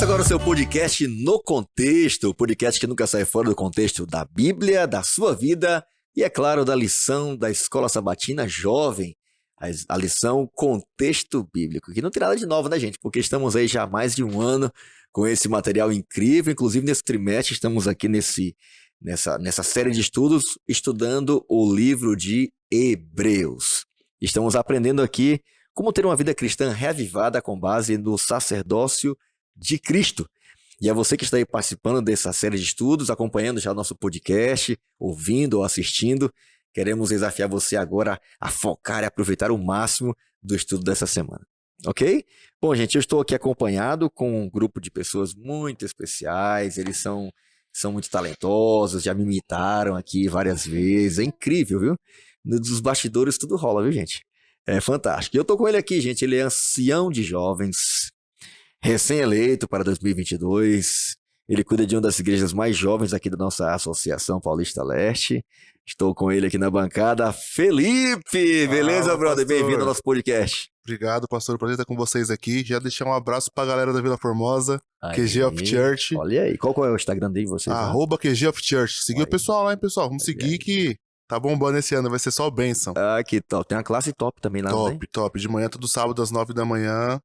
Começa agora o seu podcast No Contexto, o podcast que nunca sai fora do contexto da Bíblia, da sua vida e, é claro, da lição da Escola Sabatina Jovem, a lição Contexto Bíblico, que não tem nada de novo, né, gente? Porque estamos aí já há mais de um ano com esse material incrível, inclusive nesse trimestre estamos aqui nessa série de estudos, estudando o livro de Hebreus. Estamos aprendendo aqui como ter uma vida cristã reavivada com base no sacerdócio de Cristo. E é você que está aí participando dessa série de estudos, acompanhando já nosso podcast, ouvindo ou assistindo. Queremos desafiar você agora a focar e aproveitar o máximo do estudo dessa semana. Ok? Bom, gente, eu estou aqui acompanhado com um grupo de pessoas muito especiais. Eles são muito talentosos, já me imitaram aqui várias vezes. É incrível, viu? Nos bastidores tudo rola, viu, gente? É fantástico. E eu estou com ele aqui, gente. Ele é ancião de jovens, recém-eleito para 2022. Ele cuida de uma das igrejas mais jovens aqui da nossa Associação Paulista Leste. Estou com ele aqui na bancada, Felipe! Beleza, brother? Pastor. Bem-vindo ao nosso podcast. Obrigado, pastor. Prazer estar com vocês aqui. Já deixar um abraço pra galera da Vila Formosa, Aí, QG of Church. Olha aí, qual é o Instagram dele de vocês? @QG of Church. Seguir Aí. o pessoal lá, hein, pessoal? Vamos Olha seguir aí. que tá bombando esse ano, vai ser só bênção. Ah, que top. Tem uma classe top também lá, não tem? Top. De manhã, todo sábado às 9 da manhã.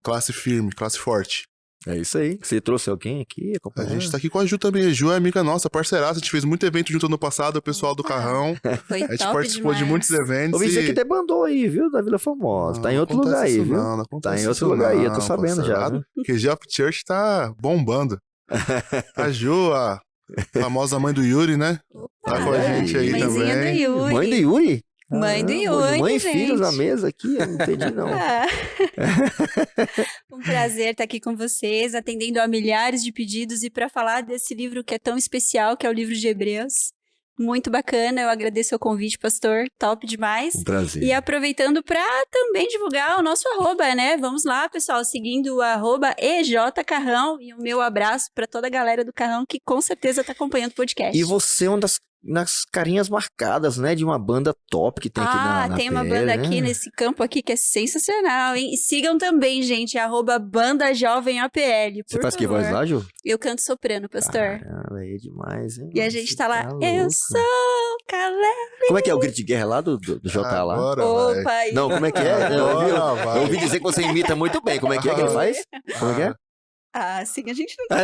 Classe firme, classe forte. É isso aí. Você trouxe alguém aqui? A Acompanhando? gente tá aqui com a Ju também. A Ju é amiga nossa, parceiraça. A gente fez muito evento junto ano passado, o pessoal do Carrão. Foi A gente top participou demais. de muitos eventos. Ô, você que debandou aí, viu? Da Vila Formosa. Tá em outro acontece lugar aí, isso viu? Não Tá acontece em outro isso lugar aí, eu tô não, sabendo já, parceirado. viu? QG of Church tá bombando. A Ju, a famosa mãe do Yuri, né? Tá com a Olha gente aí Mãezinha também. do Yuri. Mãe do Yuri? Mãe do Caramba, Yuri, mãe e gente. filhos na mesa aqui, eu não entendi não. Ah. Um prazer estar aqui com vocês, atendendo a milhares de pedidos e para falar desse livro que é tão especial, que é o livro de Hebreus. Muito bacana, eu agradeço o convite, pastor, top demais. Um prazer. E aproveitando para também divulgar o nosso arroba, né? Vamos lá, pessoal, seguindo o @EJCarrão e o meu abraço para toda a galera do Carrão que com certeza está acompanhando o podcast. E você é uma das carinhas marcadas, né? De uma banda top que tem aqui na tem uma PL, banda né? aqui nesse campo aqui que é sensacional, hein? E sigam também, gente, @Banda Jovem APL, por Você faz que favor. voz lá, Ju? Eu canto soprano, pastor. Caramba, aí é demais, hein? E a gente Você tá lá, louco. eu sou Calé. Como é que é o grito de guerra lá do J lá? Agora vai. Opa, aí. Não, como é que é? Agora vai. Eu ouvi dizer que você imita muito bem. Como é que ele faz? Como é que é? Ah, sim, a gente não tá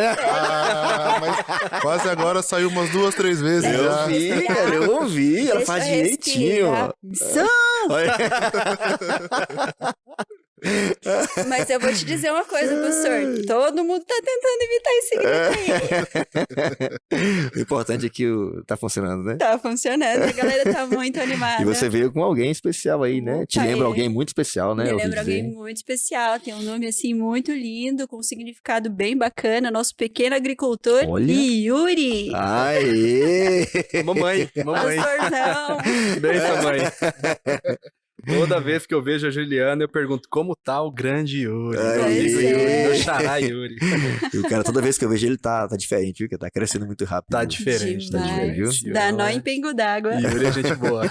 Mas quase agora saiu umas 2, 3 vezes Eu já. ouvi, cara, eu ouvi. Ela Deixa faz eu direitinho. respirar. Olha. Mas eu vou te dizer uma coisa, pastor. Todo mundo tá tentando imitar esse grito aí. O importante é que tá funcionando, né? Tá funcionando, a galera tá muito animada. E você veio com alguém especial aí, né? Te Opa, lembra é. alguém muito especial, né? Me Eu ouvi lembra alguém dizer. muito especial, tem um nome assim muito lindo, com um significado bem bacana, nosso pequeno agricultor, Olha. Yuri. Aê! Mamãe. Pastorzão. Benção, mãe. Toda vez que eu vejo a Juliana, eu pergunto como tá o grande Yuri. Ai, Meu amigo pois é. Yuri, meu xará Yuri. E o cara, toda vez que eu vejo ele, tá diferente, viu? Que tá crescendo muito rápido. Tá diferente, tá Demais. diferente. Yuri, Dá não nó é? em pingo d'água. Yuri é gente boa.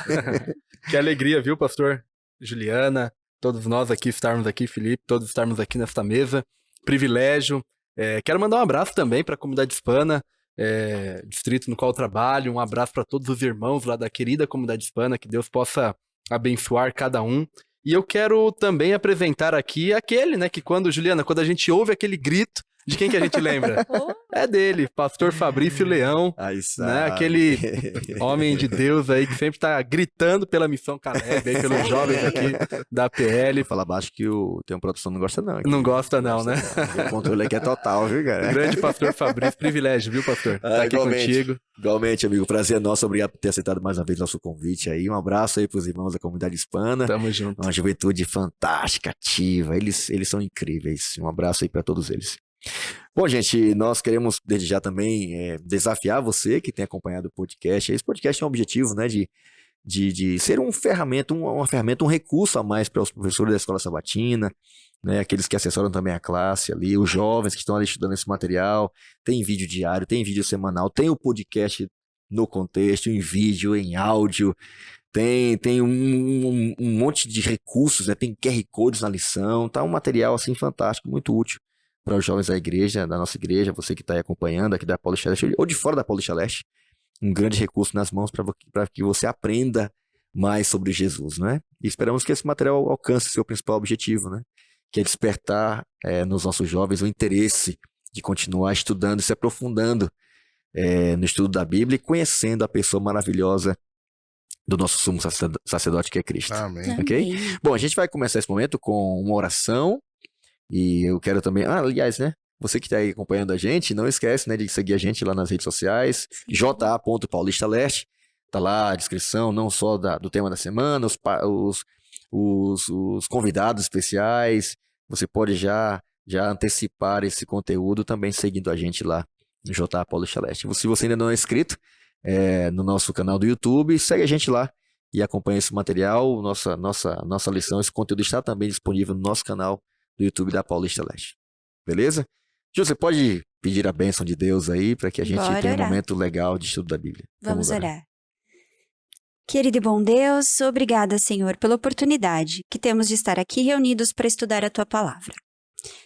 Que alegria, viu, pastor? Juliana, todos nós aqui estarmos aqui, Felipe, todos estarmos aqui nesta mesa. Privilégio. Quero mandar um abraço também para a comunidade hispana, distrito no qual eu trabalho. Um abraço para todos os irmãos lá da querida comunidade hispana, que Deus possa abençoar cada um. E eu quero também apresentar aqui aquele, né, que Juliana, quando a gente ouve aquele grito, de quem que a gente lembra? Oh, É dele, pastor Fabrício Leão, Aí sabe. né, aquele homem de Deus aí que sempre tá gritando pela missão Caleb, aí pelos jovens aqui da PL. Fala baixo que o Tem Produção não gosta não. aqui. Não gosta não, né? O controle aqui é total, viu, cara? Grande pastor Fabrício, privilégio, viu, pastor? Tá aqui igualmente. contigo. Igualmente, amigo. Prazer é nosso. Obrigado por ter aceitado mais uma vez nosso convite aí. Um abraço aí pros irmãos da comunidade hispana. Tamo junto. Uma juventude fantástica, ativa. Eles são incríveis. Um abraço aí para todos eles. Bom, gente, nós queremos desde já também desafiar você que tem acompanhado o podcast. Esse podcast tem um objetivo, né, de ser uma ferramenta, um recurso a mais para os professores da Escola Sabatina, né, aqueles que assessoram também a classe ali, os jovens que estão ali estudando esse material. Tem vídeo diário, tem vídeo semanal, tem o podcast No Contexto, em vídeo, em áudio. Tem um monte de recursos, né? Tem QR Codes na lição, tá um material assim fantástico, muito útil para os jovens da igreja, da nossa igreja, você que está aí acompanhando aqui da Paulista Leste ou de fora da Paulista Leste, um grande recurso nas mãos para que você aprenda mais sobre Jesus, né? E esperamos que esse material alcance seu principal objetivo, né? Que é despertar nos nossos jovens o interesse de continuar estudando e se aprofundando no estudo da Bíblia e conhecendo a pessoa maravilhosa do nosso sumo sacerdote que é Cristo. Amém. Ok? Bom, a gente vai começar esse momento com uma oração e eu quero também... aliás, né? Você que está aí acompanhando a gente, não esquece, né, de seguir a gente lá nas redes sociais, ja.paulistaleste, tá lá a descrição, não só do tema da semana, os convidados especiais, você pode já antecipar esse conteúdo também seguindo a gente lá no JA Paulista Leste. Se você ainda não é inscrito no nosso canal do YouTube, segue a gente lá e acompanha esse material, nossa lição, esse conteúdo está também disponível no nosso canal do YouTube da Paulista Leste. Beleza? Ju, você pode pedir a bênção de Deus aí para que a gente tenha um momento legal de estudo da Bíblia. Vamos orar. Querido e bom Deus, obrigada, Senhor, pela oportunidade que temos de estar aqui reunidos para estudar a Tua Palavra.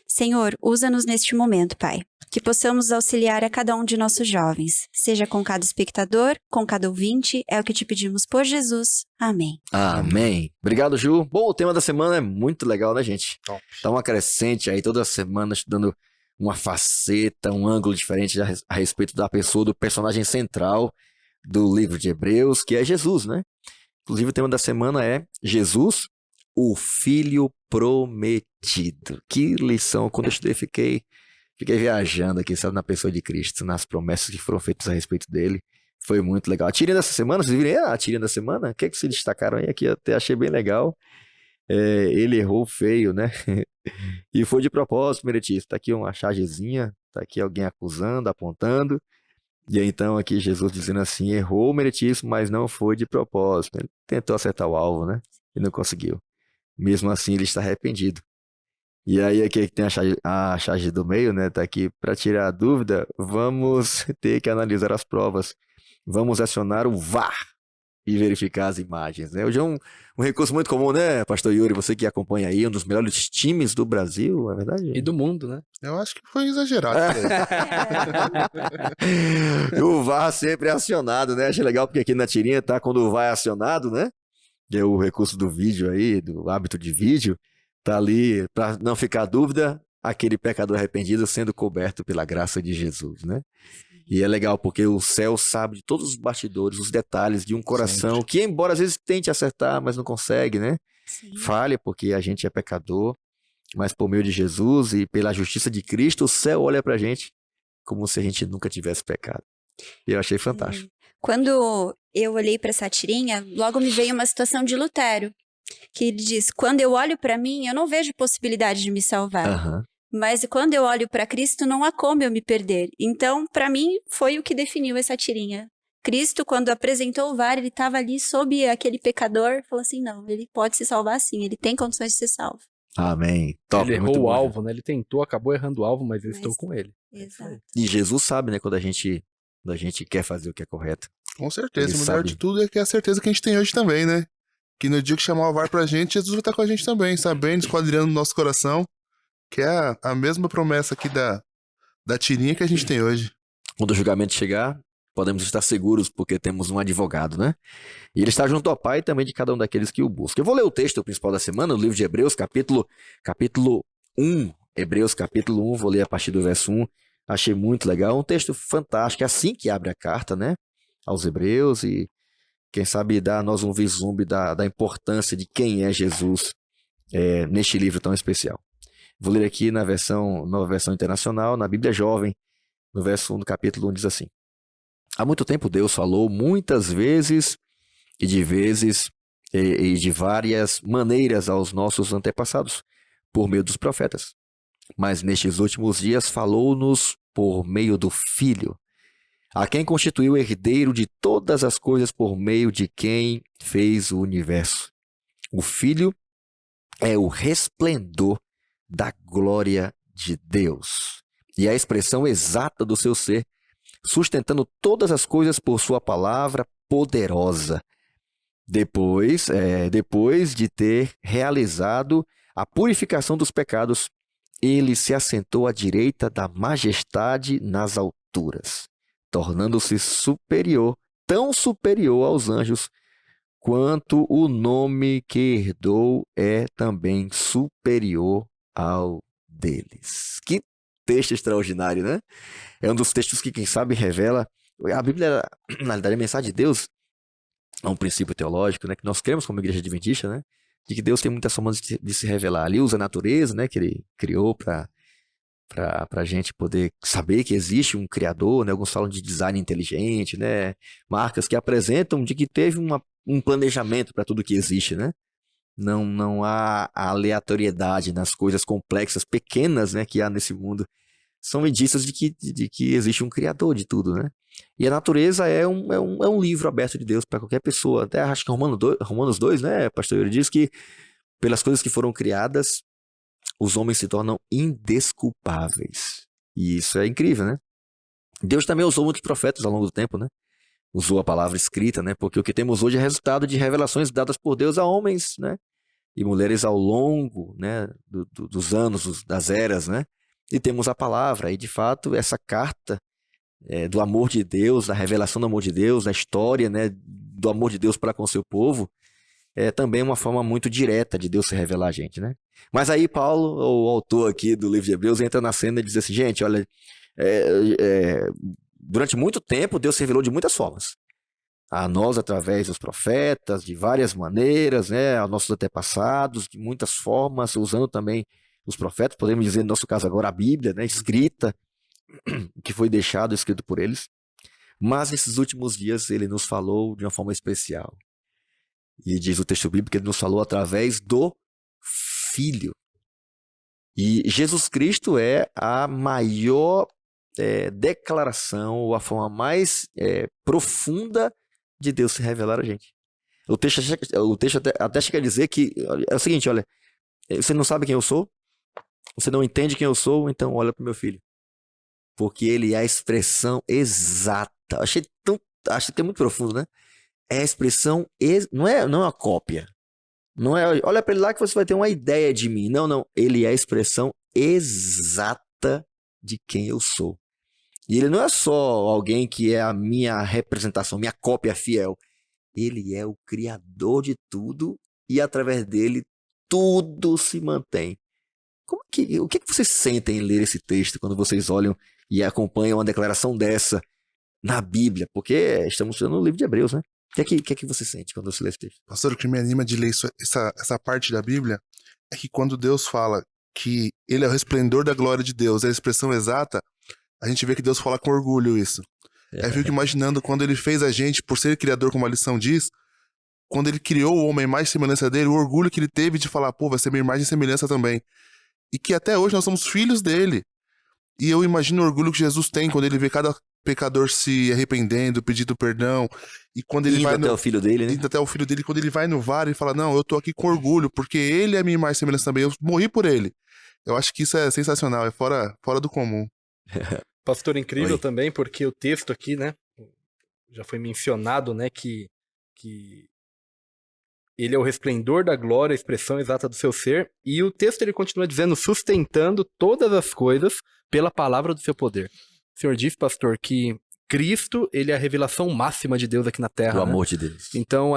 Senhor, usa-nos neste momento, Pai, que possamos auxiliar a cada um de nossos jovens, seja com cada espectador, com cada ouvinte, é o que te pedimos por Jesus. Amém. Amém. Obrigado, Ju. Bom, o tema da semana é muito legal, né, gente? Top. Tá uma crescente aí, toda semana estudando uma faceta, um ângulo diferente a respeito da pessoa, do personagem central do livro de Hebreus, que é Jesus, né? Inclusive o tema da semana é Jesus, o Filho Prometido. Que lição, quando eu estudei fiquei viajando aqui, sabe, na pessoa de Cristo, nas promessas que foram feitas a respeito dele. Foi muito legal. A tirinha dessa semana, vocês viram a tirinha da semana? O que é que se destacaram aí? Aqui eu até achei bem legal. Ele errou feio, né? E foi de propósito, Meretíssimo. Tá aqui uma chargezinha, tá aqui alguém acusando, apontando. E aí, então aqui Jesus dizendo assim, errou, Meretíssimo, mas não foi de propósito. Ele tentou acertar o alvo, né? E não conseguiu. Mesmo assim, ele está arrependido. E aí aqui tem a charge do meio, né? Tá aqui para tirar a dúvida, vamos ter que analisar as provas. Vamos acionar o VAR e verificar as imagens, né? Hoje é um recurso muito comum, né, Pastor Yuri? Você que acompanha aí, um dos melhores times do Brasil, é verdade? E do mundo, né? Eu acho que foi exagerado. O VAR sempre é acionado, né? Achei legal porque aqui na tirinha tá quando o VAR é acionado, né? Que é o recurso do vídeo aí, do hábito de vídeo, tá ali para não ficar dúvida, aquele pecador arrependido sendo coberto pela graça de Jesus, né? E é legal porque o céu sabe de todos os bastidores, os detalhes de um coração que, embora às vezes tente acertar, mas não consegue, né? Sim. Falha porque a gente é pecador, mas por meio de Jesus e pela justiça de Cristo, o céu olha pra gente como se a gente nunca tivesse pecado. E eu achei fantástico. Quando eu olhei para essa tirinha, logo me veio uma situação de Lutero, que ele diz, quando eu olho para mim, eu não vejo possibilidade de me salvar. Aham. Mas quando eu olho para Cristo, não há como eu me perder. Então, para mim, foi o que definiu essa tirinha. Cristo, quando apresentou o VAR, ele estava ali sob aquele pecador, falou assim, não, ele pode se salvar sim, ele tem condições de ser salvo. Amém. Top, Ele muito errou o bom. alvo, né? Ele tentou, acabou errando o alvo, mas eu estou com ele. Exato. E Jesus sabe, né, quando a gente quer fazer o que é correto. Com certeza. Ele O melhor sabe. de tudo é que é a certeza que a gente tem hoje também, né? Que no dia que chamar o VAR pra gente, Jesus vai estar com a gente também, sabendo, esquadrinhando no nosso coração, que é a mesma promessa aqui da tirinha que a gente tem hoje. Quando o julgamento chegar, podemos estar seguros porque temos um advogado, né? E ele está junto ao Pai também de cada um daqueles que o buscam. Eu vou ler o texto principal da semana, no livro de Hebreus, capítulo 1. Hebreus, capítulo 1, vou ler a partir do verso 1. Achei muito legal, um texto fantástico, é assim que abre a carta, né? Aos Hebreus e, quem sabe, dá a nós um vislumbre da importância de quem é Jesus neste livro tão especial. Vou ler aqui na nova versão internacional, na Bíblia Jovem, no verso 1 do capítulo 1, diz assim. Há muito tempo Deus falou muitas vezes e de várias maneiras aos nossos antepassados, por meio dos profetas. Mas nestes últimos dias falou-nos por meio do Filho, a quem constituiu herdeiro de todas as coisas por meio de quem fez o universo. O Filho é o resplendor da glória de Deus e a expressão exata do seu ser, sustentando todas as coisas por sua palavra poderosa. Depois de ter realizado a purificação dos pecados, ele se assentou à direita da majestade nas alturas, tornando-se superior, tão superior aos anjos, quanto o nome que herdou é também superior ao deles. Que texto extraordinário, né? É um dos textos que, quem sabe, revela... A Bíblia, na realidade, a mensagem de Deus é um princípio teológico, né, que nós cremos como igreja adventista, né, de que Deus tem muitas formas de se revelar. Ali usa a natureza, né, que ele criou para a gente poder saber que existe um criador, né, alguns falam de design inteligente, né, marcas que apresentam de que teve um planejamento para tudo que existe, né. Não há aleatoriedade nas coisas complexas, pequenas, né, que há nesse mundo. São indícios de que existe um criador de tudo, né? E a natureza é um livro aberto de Deus para qualquer pessoa. Até acho que Romanos 2, né, pastor, ele diz que pelas coisas que foram criadas, os homens se tornam indesculpáveis. E isso é incrível, né? Deus também usou muitos profetas ao longo do tempo, né? Usou a palavra escrita, né? Porque o que temos hoje é resultado de revelações dadas por Deus a homens, né? E mulheres ao longo, né, dos anos, das eras, né? E temos a palavra, e de fato essa carta do amor de Deus, da revelação do amor de Deus, da história, né, do amor de Deus para com o seu povo, é também uma forma muito direta de Deus se revelar a gente, né? Mas aí Paulo, o autor aqui do livro de Hebreus, entra na cena e diz assim, gente, olha, durante muito tempo Deus se revelou de muitas formas. A nós através dos profetas, de várias maneiras, né, aos nossos antepassados, de muitas formas, usando também os profetas, podemos dizer, no nosso caso agora, a Bíblia, né, escrita, que foi deixado escrito por eles. Mas nesses últimos dias ele nos falou de uma forma especial. E diz o texto bíblico que ele nos falou através do Filho. E Jesus Cristo é a maior declaração, ou a forma mais profunda de Deus se revelar a gente. O texto até chega a dizer que é o seguinte, olha, você não sabe quem eu sou? Você não entende quem eu sou? Então olha para o meu filho. Porque ele é a expressão exata. Acho que é muito profundo, né? É a expressão, não é uma cópia. Não é, olha para ele lá que você vai ter uma ideia de mim. Não. Ele é a expressão exata de quem eu sou. E ele não é só alguém que é a minha representação, minha cópia fiel. Ele é o criador de tudo e através dele tudo se mantém. O que vocês sentem em ler esse texto quando vocês olham e acompanham uma declaração dessa na Bíblia? Porque estamos estudando o livro de Hebreus, né? O que é que você sente quando você lê esse texto? Pastor, o que me anima de ler essa parte da Bíblia é que quando Deus fala que ele é o resplendor da glória de Deus, é a expressão exata, a gente vê que Deus fala com orgulho isso. Eu fico imaginando quando ele fez a gente, por ser criador, como a lição diz, quando ele criou o homem mais semelhança dele, o orgulho que ele teve de falar, pô, vai ser minha imagem e semelhança também. E que até hoje nós somos filhos dele. E eu imagino o orgulho que Jesus tem quando ele vê cada pecador se arrependendo, pedindo perdão. E quando ele vai até o filho dele, né? Indo até o filho dele, quando ele vai no VAR, ele fala, não, eu tô aqui com orgulho, porque ele é a minha imagem e semelhança também, eu morri por ele. Eu acho que isso é sensacional, é fora do comum. Pastor, incrível Oi. também, porque o texto aqui, né, já foi mencionado, né, que ele é o resplendor da glória, a expressão exata do seu ser, e o texto ele continua dizendo, sustentando todas as coisas pela palavra do seu poder. O senhor disse, pastor, que Cristo, ele é a revelação máxima de Deus aqui na Terra. Do né? amor de Deus. Então,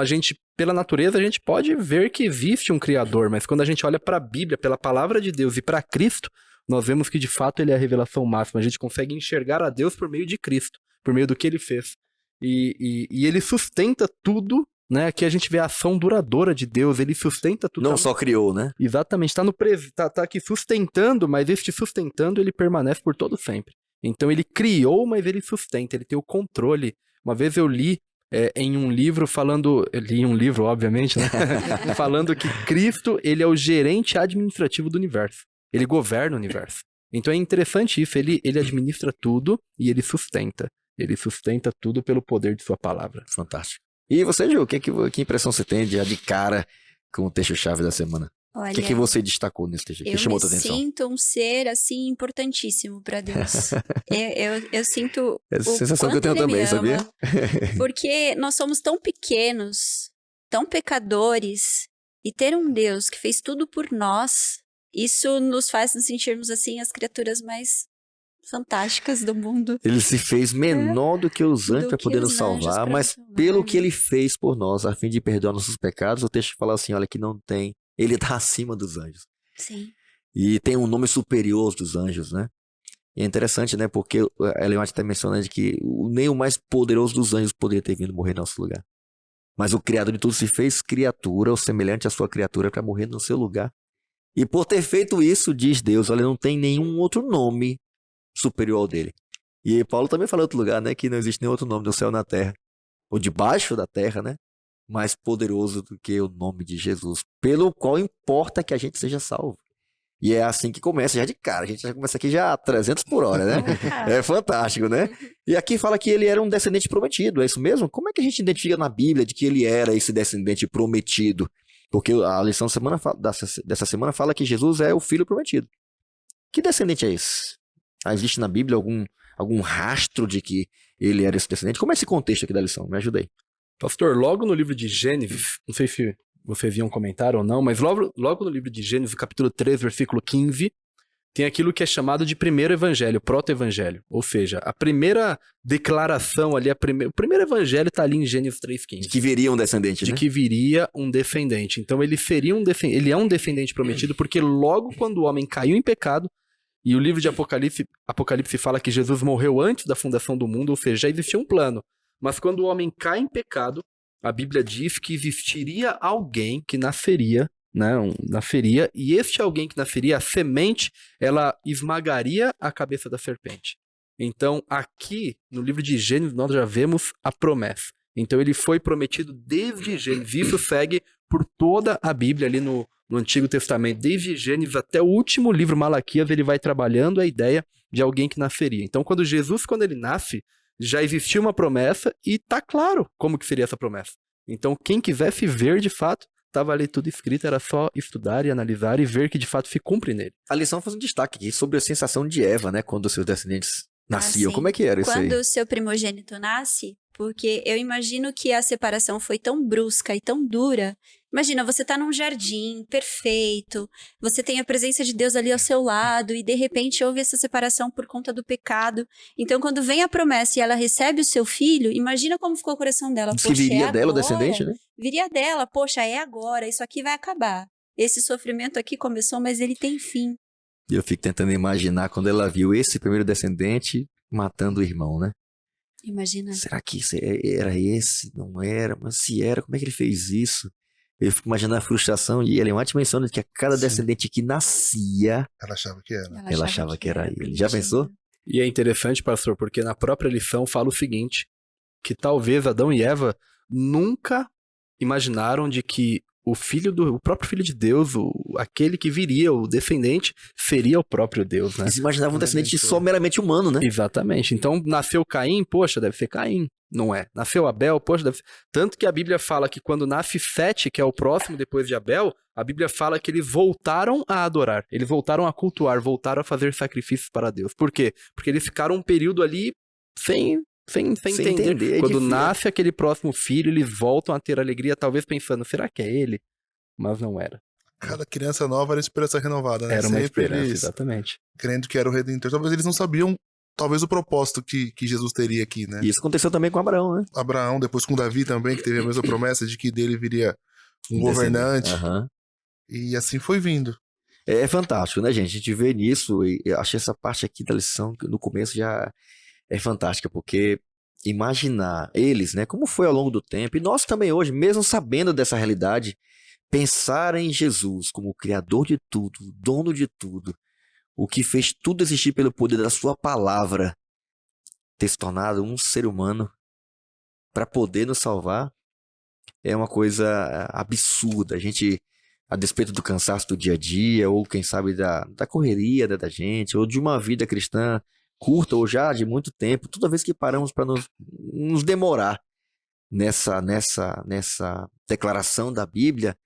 pela natureza, a gente pode ver que existe um Criador, mas quando a gente olha para a Bíblia, pela palavra de Deus e para Cristo, nós vemos que de fato ele é a revelação máxima. A gente consegue enxergar a Deus por meio de Cristo, por meio do que ele fez. E ele sustenta tudo, né? Aqui a gente vê a ação duradoura de Deus, ele sustenta tudo. Não só criou, né? Exatamente, tá aqui sustentando, mas este sustentando ele permanece por todo sempre. Então ele criou, mas ele sustenta, ele tem o controle. Uma vez eu li em um livro obviamente, né? Falando que Cristo, ele é o gerente administrativo do universo. Ele governa o universo. Então é interessante isso, ele administra tudo e ele sustenta. Ele sustenta tudo pelo poder de sua palavra. Fantástico. E você, Ju, que impressão você tem de cara com o texto-chave da semana? Olha, O que você destacou nesse texto? O que chamou a tua atenção? Eu me sinto um ser, assim, importantíssimo para Deus. eu sinto Essa o sensação que eu quanto tenho ele também, me ama, sabia? porque nós somos tão pequenos, tão pecadores, e ter um Deus que fez tudo por nós, isso nos faz nos sentirmos, assim, as criaturas mais fantásticas do mundo. Ele se fez menor do que os anjos Do para que poder nos os anjos salvar, pra mas nos salvar, pelo que né? ele fez por nós, a fim de perdoar nossos pecados, o texto fala assim, olha, que não tem, ele está acima dos anjos. Sim. E tem um nome superior dos anjos, né? E é interessante, né? Porque Ellen White até menciona de que nem o mais poderoso dos anjos poderia ter vindo morrer no nosso lugar. Mas o Criador de tudo se fez criatura, ou semelhante à sua criatura, para morrer no seu lugar. E por ter feito isso, diz Deus, olha, não tem nenhum outro nome superior ao dele. E Paulo também fala em outro lugar, né? Que não existe nenhum outro nome no céu e na terra, ou debaixo da terra, né? Mais poderoso do que o nome de Jesus, pelo qual importa que a gente seja salvo. E é assim que começa, já de cara. A gente já começa aqui já a 300 por hora, né? É fantástico, né? E aqui fala que ele era um descendente prometido, é isso mesmo? Como é que a gente identifica na Bíblia de que ele era esse descendente prometido? Porque a lição dessa semana fala que Jesus é o filho prometido. Que descendente é esse? Existe na Bíblia algum rastro de que ele era esse descendente? Como é esse contexto aqui da lição? Me ajuda aí. Pastor, logo no livro de Gênesis, não sei se vocês iam comentar ou não, mas logo no livro de Gênesis, capítulo 3, versículo 15, tem aquilo que é chamado de primeiro evangelho, proto-evangelho. Ou seja, a primeira declaração ali, o primeiro evangelho está ali em Gênesis 3,15. De que viria um descendente, De né? que viria um descendente. Então ele ele é um descendente prometido, porque logo quando o homem caiu em pecado, e o livro de Apocalipse fala que Jesus morreu antes da fundação do mundo, ou seja, já existia um plano. Mas quando o homem cai em pecado, a Bíblia diz que existiria alguém que nasceria, né? Nasceria, e este alguém que nasceria, a semente, ela esmagaria a cabeça da serpente. Então, aqui, no livro de Gênesis, nós já vemos a promessa. Então, ele foi prometido desde Gênesis. Isso segue por toda a Bíblia ali no Antigo Testamento. Desde Gênesis até o último livro, Malaquias, ele vai trabalhando a ideia de alguém que nasceria. Então, quando ele nasce, já existia uma promessa e tá claro como que seria essa promessa. Então, quem quisesse ver de fato, estava ali tudo escrito, era só estudar e analisar e ver que de fato se cumpre nele. A lição faz um destaque aqui sobre a sensação de Eva, né? Quando os seus descendentes nasciam. Assim, Como é que era isso aí? quando o seu primogênito nasce, porque eu imagino que a separação foi tão brusca e tão dura. Imagina, você tá num jardim perfeito, você tem a presença de Deus ali ao seu lado e de repente houve essa separação por conta do pecado. Então, quando vem a promessa e ela recebe o seu filho, imagina como ficou o coração dela. Diz que viria dela o descendente, né? Viria dela, poxa, é agora, isso aqui vai acabar. Esse sofrimento aqui começou, mas ele tem fim. E eu fico tentando imaginar quando ela viu esse primeiro descendente matando o irmão, né? Imagina. Será que era esse? Não era? Mas se era, como é que ele fez isso? Eu fico imaginando a frustração. E Ellen White menciona que a cada Sim. descendente que nascia, Ela achava que era. ela achava que era ele. Já pensou? E é interessante, pastor, porque na própria lição fala o seguinte, que talvez Adão e Eva nunca imaginaram de que o próprio filho de Deus, aquele que viria, o descendente, seria o próprio Deus, né? Eles imaginavam um descendente só meramente humano, né? Exatamente. Então, nasceu Caim, poxa, deve ser Caim. Não é. Nasceu Abel, poxa, deve ser... Tanto que a Bíblia fala que quando nasce Sete, que é o próximo depois de Abel, a Bíblia fala que eles voltaram a adorar, eles voltaram a cultuar, voltaram a fazer sacrifícios para Deus. Por quê? Porque eles ficaram um período ali sem entender. Quando nasce aquele próximo filho, eles voltam a ter alegria, talvez pensando, será que é ele? Mas não era. Cada criança nova era esperança renovada, né? Era uma Sempre esperança, eles exatamente. crendo que era o Redentor. Talvez eles não sabiam, talvez, o propósito que Jesus teria aqui, né? Isso aconteceu também com Abraão, né? Abraão, depois com Davi também, que teve a mesma promessa de que dele viria um governante. Aham. E assim foi vindo. É fantástico, né, gente? A gente vê nisso e eu achei essa parte aqui da lição, que no começo já é fantástica, porque imaginar eles, né, como foi ao longo do tempo, e nós também hoje, mesmo sabendo dessa realidade, pensar em Jesus como o Criador de tudo, o dono de tudo, o que fez tudo existir pelo poder da sua palavra, ter se tornado um ser humano para poder nos salvar, é uma coisa absurda. A gente, a despeito do cansaço do dia a dia, ou quem sabe da correria da gente, ou de uma vida cristã curta ou já de muito tempo, toda vez que paramos para nos demorar nessa declaração da Bíblia,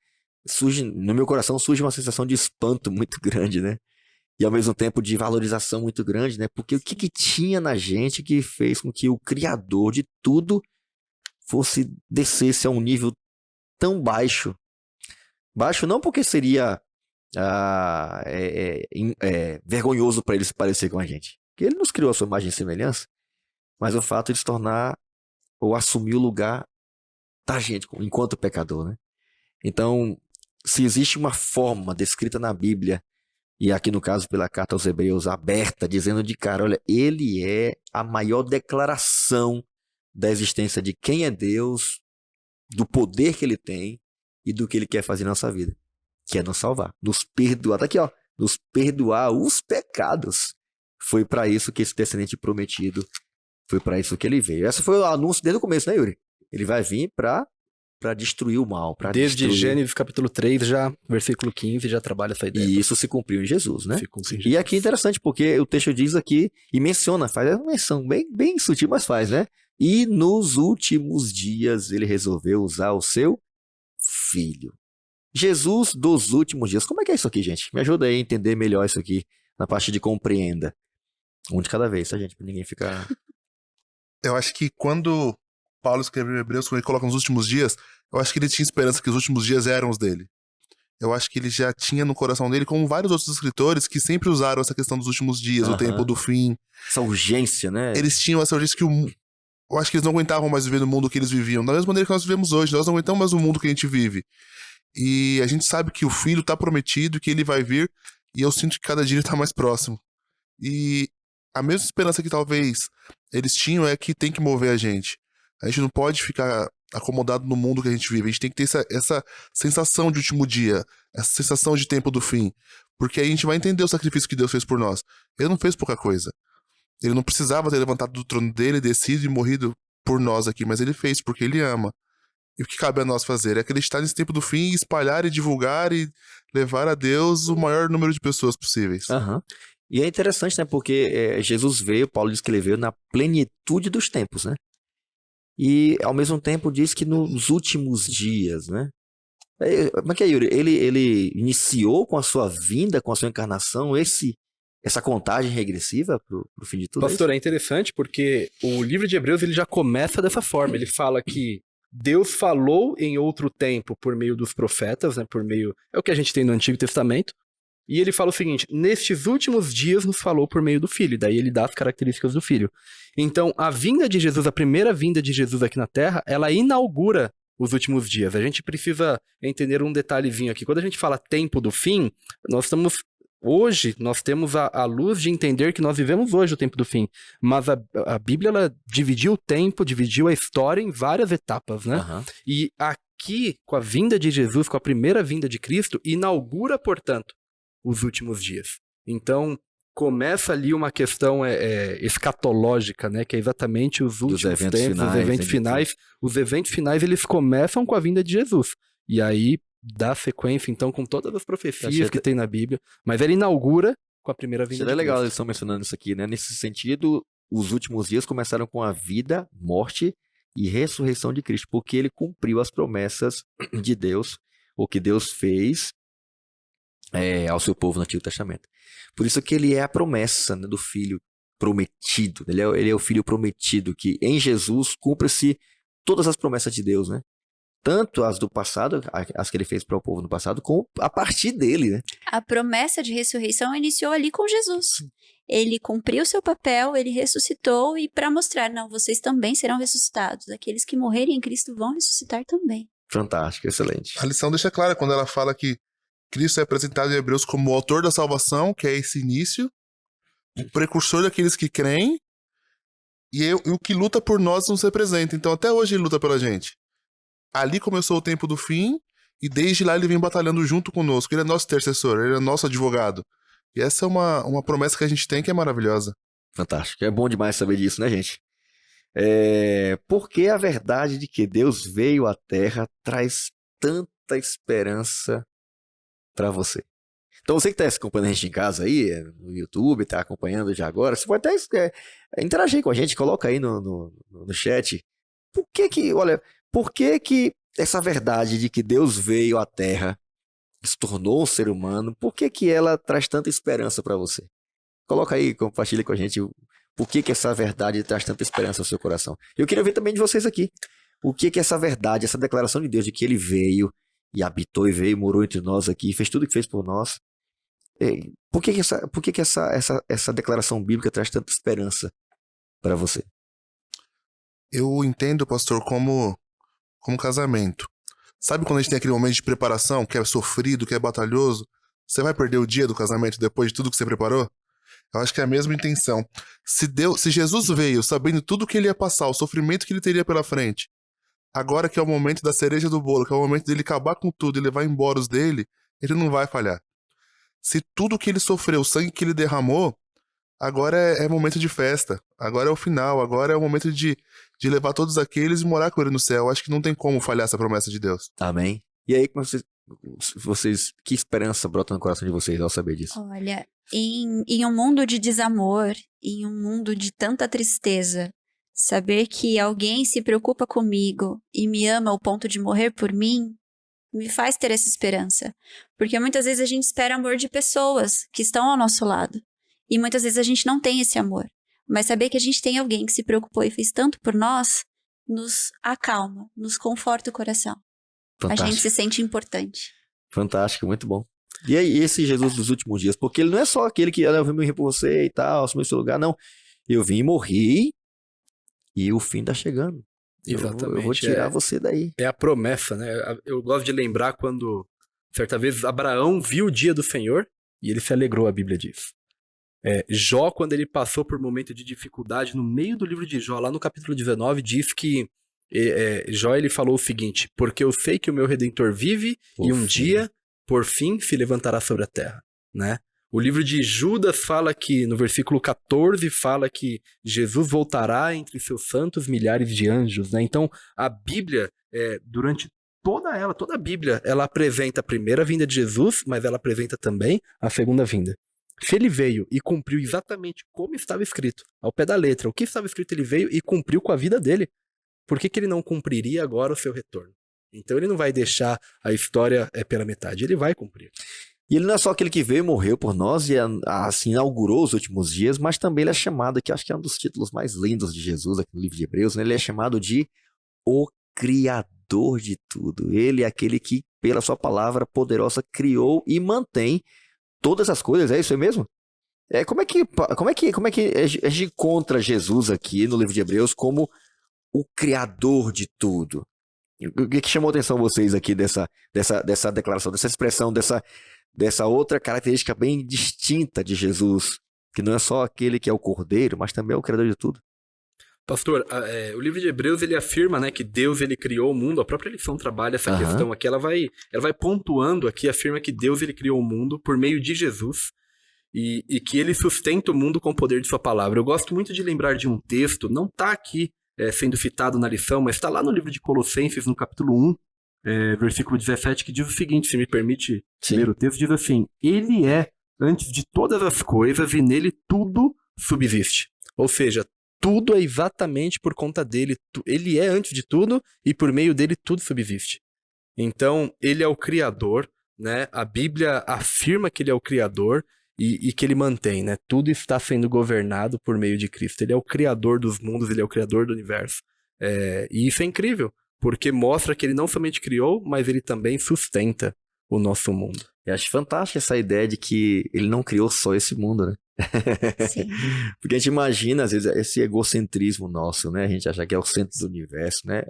no meu coração surge uma sensação de espanto muito grande, né? E ao mesmo tempo de valorização muito grande, né? Porque o que tinha na gente que fez com que o Criador de tudo descesse a um nível tão baixo? Baixo não porque seria vergonhoso para ele se parecer com a gente. Porque ele nos criou a sua imagem e semelhança, mas o fato de se tornar ou assumir o lugar da gente enquanto pecador, né? Então, se existe uma forma descrita na Bíblia, e aqui no caso pela carta aos Hebreus, aberta, dizendo de cara, olha, ele é a maior declaração da existência de quem é Deus, do poder que ele tem e do que ele quer fazer na nossa vida, que é nos salvar, nos perdoar, tá aqui ó, nos perdoar os pecados. Foi para isso que esse descendente prometido, foi para isso que ele veio. Esse foi o anúncio desde o começo, né, Yuri? Ele vai vir para destruir o mal. Desde Gênesis capítulo 3, já, versículo 15, já trabalha essa ideia. E isso se cumpriu em Jesus, né? Se cumpriu em E aqui é interessante, porque o texto diz aqui, e menciona, faz uma menção bem sutil, mas faz, né? E nos últimos dias ele resolveu usar o seu filho. Jesus dos últimos dias. Como é que é isso aqui, gente? Me ajuda aí a entender melhor isso aqui, na parte de compreenda. Um de cada vez, tá, gente? Pra ninguém ficar... Eu acho que quando Paulo escreveu em Hebreus, quando ele coloca nos últimos dias, eu acho que ele tinha esperança que os últimos dias eram os dele. Eu acho que ele já tinha no coração dele, como vários outros escritores, que sempre usaram essa questão dos últimos dias, o tempo do fim. Essa urgência, né? Eles tinham essa urgência que eu acho que eles não aguentavam mais viver no mundo que eles viviam. Da mesma maneira que nós vivemos hoje, nós não aguentamos mais o mundo que a gente vive. E a gente sabe que o filho tá prometido, que ele vai vir, e eu sinto que cada dia ele tá mais próximo. E a mesma esperança que talvez eles tinham é que tem que mover a gente. A gente não pode ficar acomodado no mundo que a gente vive. A gente tem que ter essa sensação de último dia, essa sensação de tempo do fim. Porque aí a gente vai entender o sacrifício que Deus fez por nós. Ele não fez pouca coisa. Ele não precisava ter levantado do trono dele, descido e morrido por nós aqui, mas ele fez porque ele ama. E o que cabe a nós fazer é acreditar nesse tempo do fim, espalhar e divulgar e levar a Deus o maior número de pessoas possíveis. E é interessante, né? Porque Jesus veio, Paulo diz que ele veio na plenitude dos tempos, né? E, ao mesmo tempo, diz que nos últimos dias, né? Como é que é, Yuri? Ele iniciou com a sua vinda, com a sua encarnação, essa contagem regressiva pro fim de tudo? Pastor, é interessante porque o livro de Hebreus ele já começa dessa forma. Ele fala que Deus falou em outro tempo por meio dos profetas, né? É o que a gente tem no Antigo Testamento. E ele fala o seguinte, nestes últimos dias nos falou por meio do Filho. Daí ele dá as características do Filho. Então, a vinda de Jesus, a primeira vinda de Jesus aqui na Terra, ela inaugura os últimos dias. A gente precisa entender um detalhezinho aqui. Quando a gente fala tempo do fim, hoje nós temos a luz de entender que nós vivemos hoje o tempo do fim. Mas a Bíblia, ela dividiu o tempo, dividiu a história em várias etapas, né? E aqui, com a vinda de Jesus, com a primeira vinda de Cristo, inaugura, portanto, os últimos dias. Então, começa ali uma questão escatológica, né? Que é exatamente os últimos tempos, os eventos finais. Os eventos finais, eles começam com a vinda de Jesus. E aí, dá sequência, então, com todas as profecias que tem na Bíblia. Mas ele inaugura com a primeira vinda de Jesus. É legal eles estão mencionando isso aqui, né? Nesse sentido, os últimos dias começaram com a vida, morte e ressurreição de Cristo, porque ele cumpriu as promessas de Deus, o que Deus fez ao seu povo no Antigo Testamento. Por isso que ele é a promessa, né, do Filho prometido. Ele é o Filho prometido, que em Jesus cumpre-se todas as promessas de Deus, né? Tanto as do passado, as que ele fez para o povo no passado, como a partir dele, né? A promessa de ressurreição iniciou ali com Jesus. Ele cumpriu seu papel, ele ressuscitou e para mostrar, não, vocês também serão ressuscitados. Aqueles que morrerem em Cristo vão ressuscitar também. Fantástico, excelente. A lição deixa clara quando ela fala que Cristo é apresentado em Hebreus como o autor da salvação, que é esse início, o precursor daqueles que creem, e o que luta por nós nos representa. Então até hoje ele luta pela gente. Ali começou o tempo do fim, e desde lá ele vem batalhando junto conosco. Ele é nosso intercessor, ele é nosso advogado. E essa é uma promessa que a gente tem que é maravilhosa. Fantástico, é bom demais saber disso, né, gente? Porque a verdade de que Deus veio à Terra traz tanta esperança para você. Então você que está acompanhando a gente em casa aí, no YouTube, está acompanhando já agora, você pode até interagir com a gente, coloca aí no chat. Por que essa verdade de que Deus veio à Terra, se tornou um ser humano, por que ela traz tanta esperança para você? Coloca aí, compartilha com a gente por que essa verdade traz tanta esperança ao seu coração. Eu queria ver também de vocês aqui. O que essa verdade, essa declaração de Deus de que ele veio e habitou e veio, morou entre nós aqui, fez tudo o que fez por nós. Por que essa declaração bíblica traz tanta esperança para você? Eu entendo, pastor, como casamento. Sabe quando a gente tem aquele momento de preparação, que é sofrido, que é batalhoso? Você vai perder o dia do casamento depois de tudo que você preparou? Eu acho que é a mesma intenção. Se Jesus veio sabendo tudo que ele ia passar, o sofrimento que ele teria pela frente, agora que é o momento da cereja do bolo, que é o momento dele acabar com tudo e levar embora os dele, ele não vai falhar. Se tudo que ele sofreu, o sangue que ele derramou, agora é momento de festa. Agora é o final, agora é o momento de levar todos aqueles e morar com ele no céu. Eu acho que não tem como falhar essa promessa de Deus. Amém? E aí, como vocês, que esperança brota no coração de vocês ao saber disso? Olha, em um mundo de desamor, em um mundo de tanta tristeza, saber que alguém se preocupa comigo e me ama ao ponto de morrer por mim, me faz ter essa esperança. Porque muitas vezes a gente espera amor de pessoas que estão ao nosso lado. E muitas vezes a gente não tem esse amor. Mas saber que a gente tem alguém que se preocupou e fez tanto por nós, nos acalma, nos conforta o coração. Fantástico. A gente se sente importante. Fantástico, muito bom. E aí, esse Jesus dos últimos dias? Porque ele não é só aquele que eu vim morrer por você e tal, assumir seu lugar, não. Eu vim morrer e o fim tá chegando. Exatamente. Eu vou tirar você daí. É a promessa, né? Eu gosto de lembrar quando, certa vez, Abraão viu o dia do Senhor e ele se alegrou, a Bíblia diz. Jó, quando ele passou por um momento de dificuldade, no meio do livro de Jó, lá no capítulo 19, diz que Jó ele falou o seguinte: porque eu sei que o meu Redentor vive e um dia, por fim, se levantará sobre a terra, né? O livro de Judas fala que, no versículo 14, fala que Jesus voltará entre seus santos milhares de anjos, né? Então, a Bíblia, durante toda a Bíblia, ela apresenta a primeira vinda de Jesus, mas ela apresenta também a segunda vinda. Se ele veio e cumpriu exatamente como estava escrito, ao pé da letra, o que estava escrito ele veio e cumpriu com a vida dele, por que ele não cumpriria agora o seu retorno? Então ele não vai deixar a história pela metade, ele vai cumprir. E ele não é só aquele que veio e morreu por nós e assim inaugurou os últimos dias, mas também ele é chamado, que acho que é um dos títulos mais lindos de Jesus aqui no livro de Hebreus, né? Ele é chamado de o Criador de tudo. Ele é aquele que, pela sua palavra poderosa, criou e mantém todas as coisas. É isso aí mesmo? Como é que a gente encontra Jesus aqui no livro de Hebreus como o Criador de tudo? O que chamou a atenção vocês aqui dessa declaração, dessa expressão, dessa outra característica bem distinta de Jesus, que não é só aquele que é o Cordeiro, mas também é o Criador de tudo? Pastor, o livro de Hebreus ele afirma, né, que Deus ele criou o mundo. A própria lição trabalha essa questão aqui. Ela vai pontuando aqui, afirma que Deus ele criou o mundo por meio de Jesus e que ele sustenta o mundo com o poder de sua palavra. Eu gosto muito de lembrar de um texto, não está aqui sendo citado na lição, mas está lá no livro de Colossenses, no capítulo 1, versículo 17, que diz o seguinte, se me permite ler o texto, diz assim: ele é antes de todas as coisas e nele tudo subsiste. Ou seja, tudo é exatamente por conta dele. Ele é antes de tudo e por meio dele tudo subsiste. Então, ele é o Criador, né? A Bíblia afirma que ele é o Criador e que ele mantém, né? Tudo está sendo governado por meio de Cristo. Ele é o Criador dos mundos, ele é o Criador do universo. E isso é incrível, porque mostra que ele não somente criou, mas ele também sustenta o nosso mundo. Eu acho fantástica essa ideia de que ele não criou só esse mundo, né? Sim. Porque a gente imagina, às vezes, esse egocentrismo nosso, né? A gente acha que é o centro do universo, né?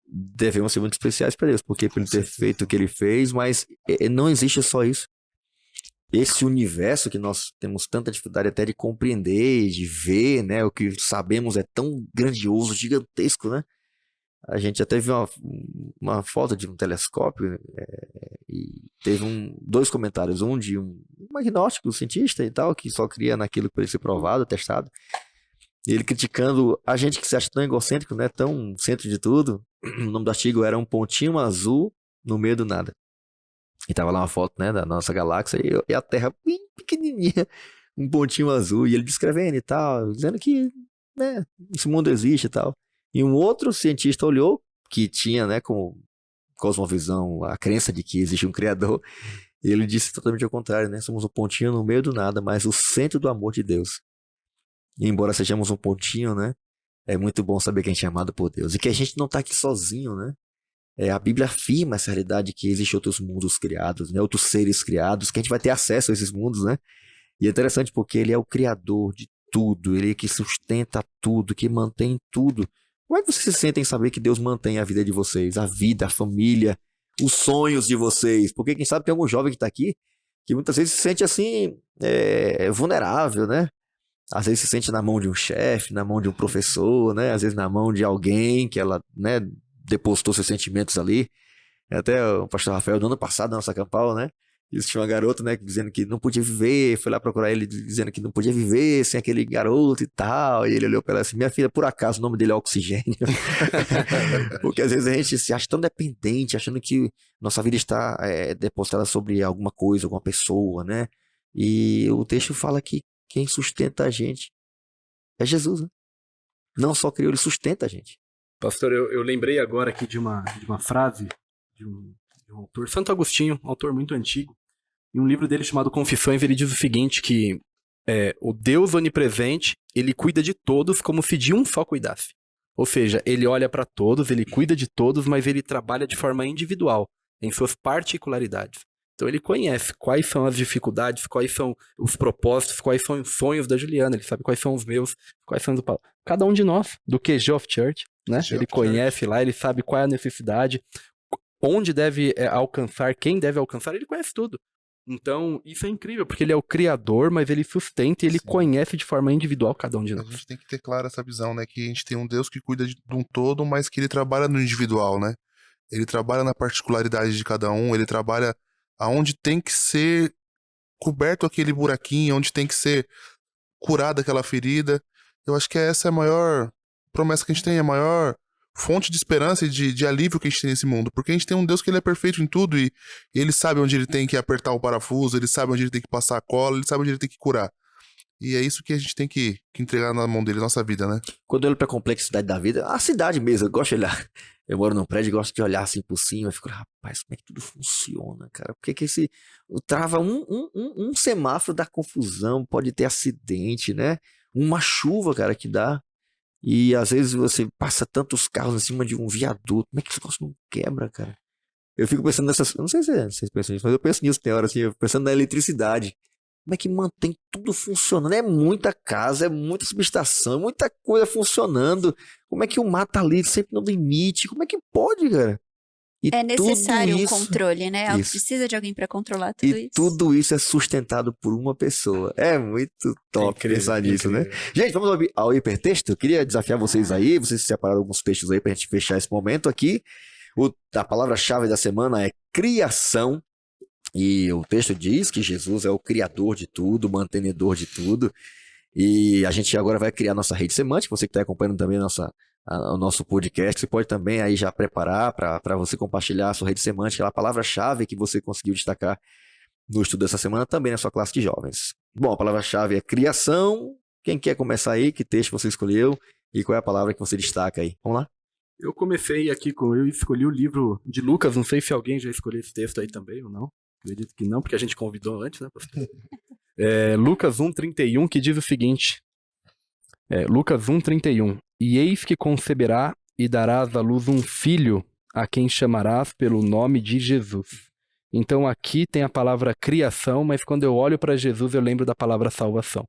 Devemos ser muito especiais para Deus, porque por ele ter feito o que ele fez, mas não existe só isso. Esse universo que nós temos tanta dificuldade até de compreender, de ver, né? O que sabemos é tão grandioso, gigantesco, né? A gente até viu uma foto de um telescópio e teve dois comentários. Um de um agnóstico, um cientista e tal, que só cria naquilo que pode ser provado, testado. E ele criticando a gente que se acha tão egocêntrico, né? Tão centro de tudo. O nome do artigo era um pontinho azul no meio do nada. E tava lá uma foto, né, da nossa galáxia e a Terra bem pequenininha, um pontinho azul. E ele descrevendo e tal, dizendo que, né, esse mundo existe e tal. E um outro cientista olhou, que tinha, né, como cosmovisão, a crença de que existe um Criador, e ele disse totalmente ao contrário, né? Somos um pontinho no meio do nada, mas o centro do amor de Deus. E embora sejamos um pontinho, né, é muito bom saber que a gente é amado por Deus. E que a gente não está aqui sozinho, né? A Bíblia afirma essa realidade que existem outros mundos criados, né? Outros seres criados, que a gente vai ter acesso a esses mundos, né? E é interessante porque ele é o criador de tudo, ele é que sustenta tudo, que mantém tudo. Como é que vocês se sentem em saber que Deus mantém a vida de vocês, a vida, a família, os sonhos de vocês? Porque quem sabe tem algum jovem que está aqui que muitas vezes se sente assim, vulnerável, né? Às vezes se sente na mão de um chefe, na mão de um professor, né? Às vezes na mão de alguém que ela, né, depositou seus sentimentos ali. Até o pastor Rafael, no ano passado, na nossa campal, né? Tinha uma garota, né, dizendo que não podia viver, foi lá procurar ele dizendo que não podia viver sem aquele garoto e tal, e ele olhou para ela assim, minha filha, por acaso o nome dele é Oxigênio? Porque às vezes a gente se acha tão dependente, achando que nossa vida está depositada sobre alguma coisa, alguma pessoa, né? E o texto fala que quem sustenta a gente é Jesus, né? Não só criou, ele sustenta a gente. Pastor, eu lembrei agora aqui de uma frase de um autor, Santo Agostinho, um autor muito antigo. Em um livro dele chamado Confissões, ele diz o seguinte, que o Deus onipresente, ele cuida de todos como se de um só cuidasse. Ou seja, ele olha para todos, ele cuida de todos, mas ele trabalha de forma individual, em suas particularidades. Então ele conhece quais são as dificuldades, quais são os propósitos, quais são os sonhos da Juliana, ele sabe quais são os meus, quais são os do Paulo. Cada um de nós, do QG of Church, né? Ele conhece lá, ele sabe qual é a necessidade, onde deve alcançar, quem deve alcançar, ele conhece tudo. Então, isso é incrível, porque ele é o criador, mas ele sustenta e ele conhece de forma individual cada um de nós. A gente tem que ter clara essa visão, né? Que a gente tem um Deus que cuida de um todo, mas que ele trabalha no individual, né? Ele trabalha na particularidade de cada um, ele trabalha aonde tem que ser coberto aquele buraquinho, onde tem que ser curada aquela ferida. Eu acho que essa é a maior promessa que a gente tem, a maior fonte de esperança e de alívio que a gente tem nesse mundo, porque a gente tem um Deus que ele é perfeito em tudo e ele sabe onde ele tem que apertar o parafuso, ele sabe onde ele tem que passar a cola, ele sabe onde ele tem que curar. E é isso que a gente tem que entregar na mão dele, nossa vida, né? Quando eu olho pra complexidade da vida, a cidade mesmo, eu gosto de olhar. Eu moro num prédio e gosto de olhar assim por cima, eu fico, rapaz, como é que tudo funciona, cara? Por que esse... Trava um semáforo dá confusão, pode ter acidente, né? Uma chuva, cara, que dá. E às vezes você passa tantos carros em cima de um viaduto. Como é que esse negócio não quebra, cara? Eu fico pensando nessas... Eu não sei se vocês pensam nisso, mas eu penso nisso tem hora assim, eu pensando na eletricidade. Como é que mantém tudo funcionando? É muita casa, é muita subestação, é muita coisa funcionando. Como é que o mar tá ali sempre no limite? Como é que pode, cara? E é necessário um controle, né? Isso. Precisa de alguém para controlar tudo isso. E tudo isso é sustentado por uma pessoa. É muito top pensar nisso, né? Gente, vamos ao hipertexto? Eu queria desafiar vocês aí. Vocês separaram alguns textos aí pra gente fechar esse momento aqui. A palavra-chave da semana é criação. E o texto diz que Jesus é o criador de tudo, mantenedor de tudo. E a gente agora vai criar nossa rede semântica. Você que está acompanhando também o nosso podcast, você pode também aí já preparar para você compartilhar a sua rede semântica, a palavra-chave que você conseguiu destacar no estudo dessa semana também na sua classe de jovens. Bom, a palavra-chave é criação. Quem quer começar aí? Que texto você escolheu? E qual é a palavra que você destaca aí? Vamos lá? Eu comecei aqui eu escolhi o livro de Lucas, não sei se alguém já escolheu esse texto aí também ou não. Acredito que não, porque a gente convidou antes, né, pastor? Lucas 1,31, que diz o seguinte. Lucas 1,31. E eis que conceberá e darás à luz um filho, a quem chamarás pelo nome de Jesus. Então aqui tem a palavra criação, mas quando eu olho para Jesus eu lembro da palavra salvação.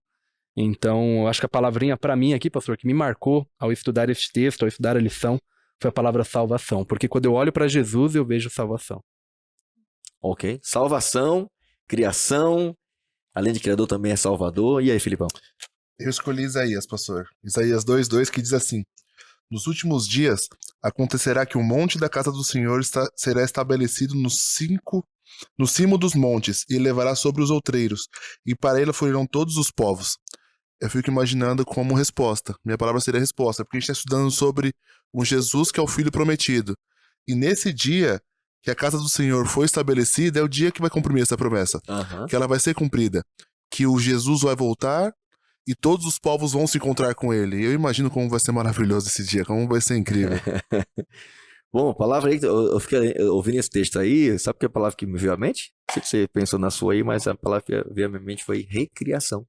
Então, acho que a palavrinha para mim aqui, pastor, que me marcou ao estudar este texto, ao estudar a lição, foi a palavra salvação. Porque quando eu olho para Jesus eu vejo salvação. Ok. Salvação, criação, além de criador também é salvador. E aí, Filipão? Eu escolhi Isaías, pastor. Isaías 2:2, que diz assim: nos últimos dias acontecerá que o monte da casa do Senhor será estabelecido no cimo dos montes e levará sobre os outreiros, e para ele fluirão todos os povos. Eu fico imaginando como resposta. Minha palavra seria resposta, porque a gente está estudando sobre um Jesus que é o Filho prometido. E nesse dia que a casa do Senhor foi estabelecida, é o dia que vai cumprir essa promessa. Uhum. Que ela vai ser cumprida. Que o Jesus vai voltar e todos os povos vão se encontrar com ele. E eu imagino como vai ser maravilhoso esse dia, como vai ser incrível. Bom, a palavra aí, eu fiquei ouvindo esse texto aí, sabe que a palavra que me veio à mente? Não sei se você pensou na sua aí, mas a palavra que veio à minha mente foi recriação.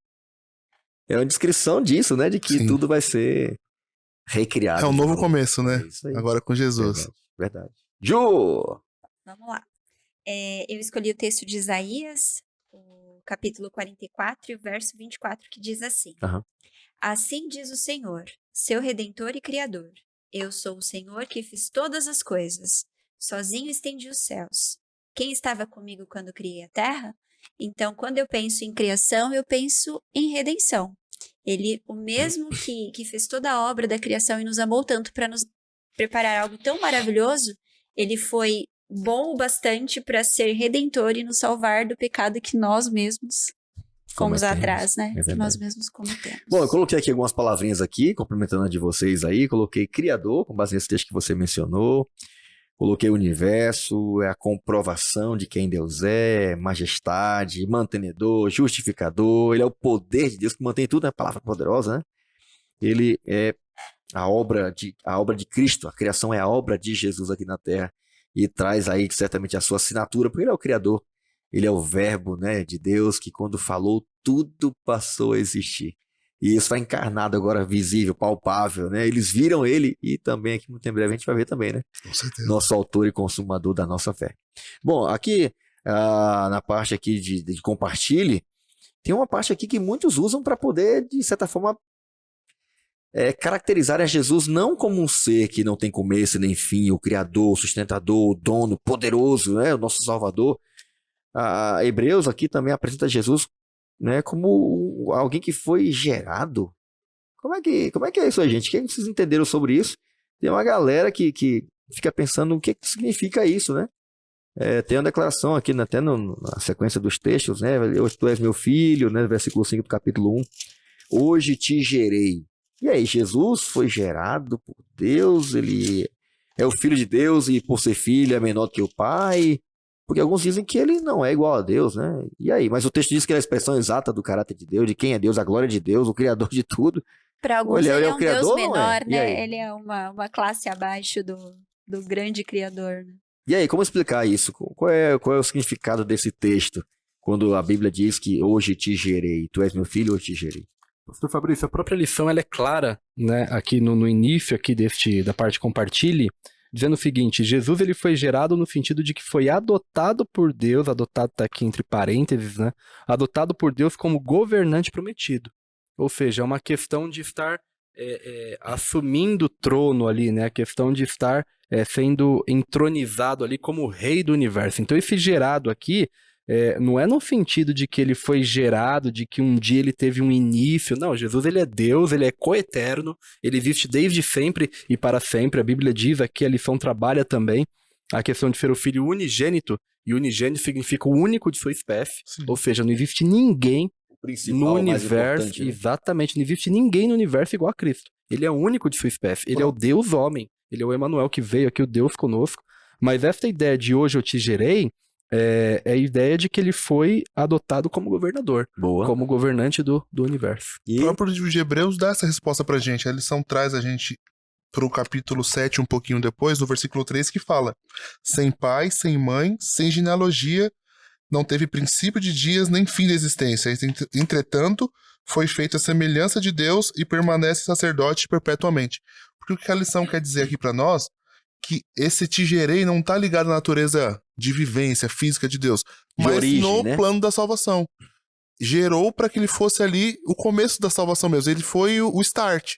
É uma descrição disso, né? De que Sim. Tudo vai ser recriado. É um novo começo, né? É isso aí. Agora com Jesus. Verdade. Ju! Vamos lá. Eu escolhi o texto de Isaías, o capítulo 44 e o verso 24, que diz assim: Aham. Assim diz o Senhor, seu Redentor e Criador. Eu sou o Senhor que fiz todas as coisas. Sozinho estendi os céus. Quem estava comigo quando criei a terra? Então, quando eu penso em criação, eu penso em redenção. Ele, o mesmo que fez toda a obra da criação e nos amou tanto para nos preparar algo tão maravilhoso, ele foi bom o bastante para ser redentor e nos salvar do pecado que nós mesmos fomos Cometemos. atrás, né? É Que verdade. nós mesmos cometemos. Bom, eu coloquei aqui algumas palavrinhas aqui, complementando a de vocês aí. Coloquei Criador, com base nesse texto que você mencionou. Coloquei universo, é a comprovação de quem Deus é, majestade, mantenedor, justificador. Ele é o poder de Deus que mantém tudo, é a palavra poderosa, né? Ele é a obra de Cristo, a criação é a obra de Jesus aqui na Terra. E traz aí certamente a sua assinatura, porque ele é o Criador. Ele é o verbo, né, de Deus que quando falou, tudo passou a existir. E isso está encarnado agora, visível, palpável, né? Eles viram ele e também aqui muito em breve a gente vai ver também, né? Com certeza. Nosso autor e consumador da nossa fé. Bom, aqui na parte aqui de compartilhe, tem uma parte aqui que muitos usam para poder, de certa forma, caracterizar a Jesus não como um ser que não tem começo nem fim, o Criador, o sustentador, o dono, poderoso, né? O nosso Salvador. Hebreus aqui também apresenta Jesus, né, como alguém que foi gerado. Como é que é isso aí, gente? O que vocês entenderam sobre isso? Tem uma galera que fica pensando o que significa isso, né? Tem uma declaração aqui, até na sequência dos textos, né? Hoje tu és meu filho, né? Versículo 5 do capítulo 1. Hoje te gerei. E aí, Jesus foi gerado por Deus, ele é o filho de Deus e por ser filho é menor do que o pai. Porque alguns dizem que ele não é igual a Deus, né? E aí? Mas o texto diz que é a expressão exata do caráter de Deus, de quem é Deus, a glória de Deus, o Criador de tudo. Para alguns Olha, ele ele é é o um Criador, Deus não é? menor, E aí? né? Ele é uma classe abaixo do grande Criador, né? E aí, como explicar isso? Qual é o significado desse texto? Quando a Bíblia diz que hoje te gerei, tu és meu filho, hoje te gerei. Pastor Fabrício, a própria lição ela é clara, né, aqui no início aqui da parte compartilhe, dizendo o seguinte: Jesus ele foi gerado no sentido de que foi adotado por Deus, adotado está aqui entre parênteses, né, adotado por Deus como governante prometido. Ou seja, é uma questão de estar assumindo o trono ali, né, a questão de estar sendo entronizado ali como rei do universo. Então esse gerado aqui não é no sentido de que ele foi gerado, de que um dia ele teve um início. Não, Jesus ele é Deus, ele é coeterno, ele existe desde sempre e para sempre. A Bíblia diz aqui, a lição trabalha também a questão de ser o filho unigênito, e unigênito significa o único de sua espécie. Sim. Ou seja, não existe ninguém O principal, no o mais universo, importante, né? exatamente, não existe ninguém no universo igual a Cristo. Ele é o único de sua espécie, ele é o Deus homem, ele é o Emanuel que veio aqui, o Deus conosco. Mas essa ideia de hoje eu te gerei, é a ideia de que ele foi adotado como governador, Boa. como governante do universo. E O próprio livro de Hebreus dá essa resposta pra gente. A lição traz a gente pro capítulo 7, um pouquinho depois, no versículo 3, que fala: sem pai, sem mãe, sem genealogia, não teve princípio de dias nem fim de existência. Entretanto, foi feita a semelhança de Deus e permanece sacerdote perpetuamente. Porque o que a lição quer dizer aqui pra nós? Que esse te gerei não tá ligado à natureza de vivência física de Deus, De mas origem, no né? plano da salvação. Gerou para que ele fosse ali o começo da salvação mesmo. Ele foi o start.